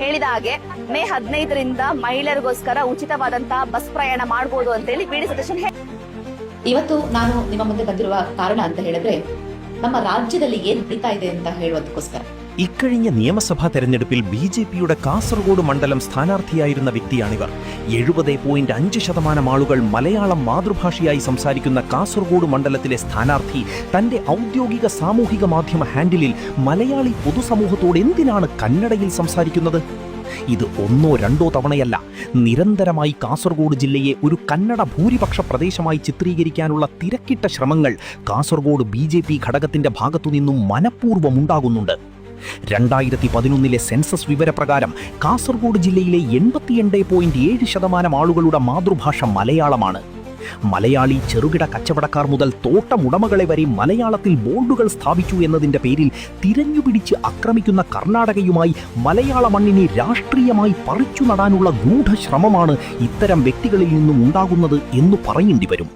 ಹೇಳಿದ ಹಾಗೆ ಮೇ 15ರಿಂದ ಮಹಿಳೆಯರಿಗೋಸ್ಕರ ಉಚಿತವಾದಂತಹ ಬಸ್ ಪ್ರಯಾಣ ಮಾಡಬಹುದು ಅಂತ ಹೇಳಿ ಬಿಡಿ ಸತೀಶನ್ ಇವತ್ತು ನಾನು ನಿಮ್ಮ ಮುಂದೆ ಬಂದಿರುವ ಕಾರಣ ಅಂತ ಹೇಳಿದ್ರೆ ನಮ್ಮ ರಾಜ್ಯದಲ್ಲಿ ಏನ್ ನಡೀತಾ ಇದೆ ಅಂತ ಹೇಳುವುದಕ್ಕೋಸ್ಕರ. ഇക്കഴിഞ്ഞ നിയമസഭാ തെരഞ്ഞെടുപ്പിൽ ബി.ജെ.പിയുടെ കാസർഗോഡ് മണ്ഡലം സ്ഥാനാർത്ഥിയായിരുന്ന വ്യക്തിയാണിവർ. 70.5% ആളുകൾ മലയാളം മാതൃഭാഷയായി സംസാരിക്കുന്ന കാസർഗോഡ് മണ്ഡലത്തിലെ സ്ഥാനാർത്ഥി തന്റെ ഔദ്യോഗിക സാമൂഹിക മാധ്യമ ഹാൻഡിലിൽ മലയാളി പൊതുസമൂഹത്തോട് എന്തിനാണ് കന്നഡയിൽ സംസാരിക്കുന്നത്? ഇത് ഒന്നോ രണ്ടോ തവണയല്ല, നിരന്തരമായി കാസർഗോഡ് ജില്ലയെ ഒരു കന്നഡ ഭൂരിപക്ഷ പ്രദേശമായി ചിത്രീകരിക്കാനുള്ള തിരക്കിട്ട ശ്രമങ്ങൾ കാസർഗോഡ് ബി.ജെ.പി ഘടകത്തിന്റെ ഭാഗത്തുനിന്നും മനഃപൂർവ്വം ഉണ്ടാകുന്നുണ്ട്. 2011 സെൻസസ് വിവരപ്രകാരം കാസർഗോഡ് ജില്ലയിലെ 88.7% ആളുകളുടെ മാതൃഭാഷ മലയാളമാണ്. മലയാളി ചെറുകിട കച്ചവടക്കാർ മുതൽ തോട്ടമുടമകളെ വരെ മലയാളത്തിൽ ബോർഡുകൾ സ്ഥാപിച്ചു എന്നതിന്റെ പേരിൽ തിരഞ്ഞുപിടിച്ച് ആക്രമിക്കുന്ന കർണാടകയുമായി മലയാള മണ്ണിനെ രാഷ്ട്രീയമായി പറിച്ചു നടാനുള്ള ഗൂഢശ്രമമാണ് ഇത്തരം വ്യക്തികളിൽ നിന്നും ഉണ്ടാകുന്നത് എന്ന് പറയേണ്ടി വരും.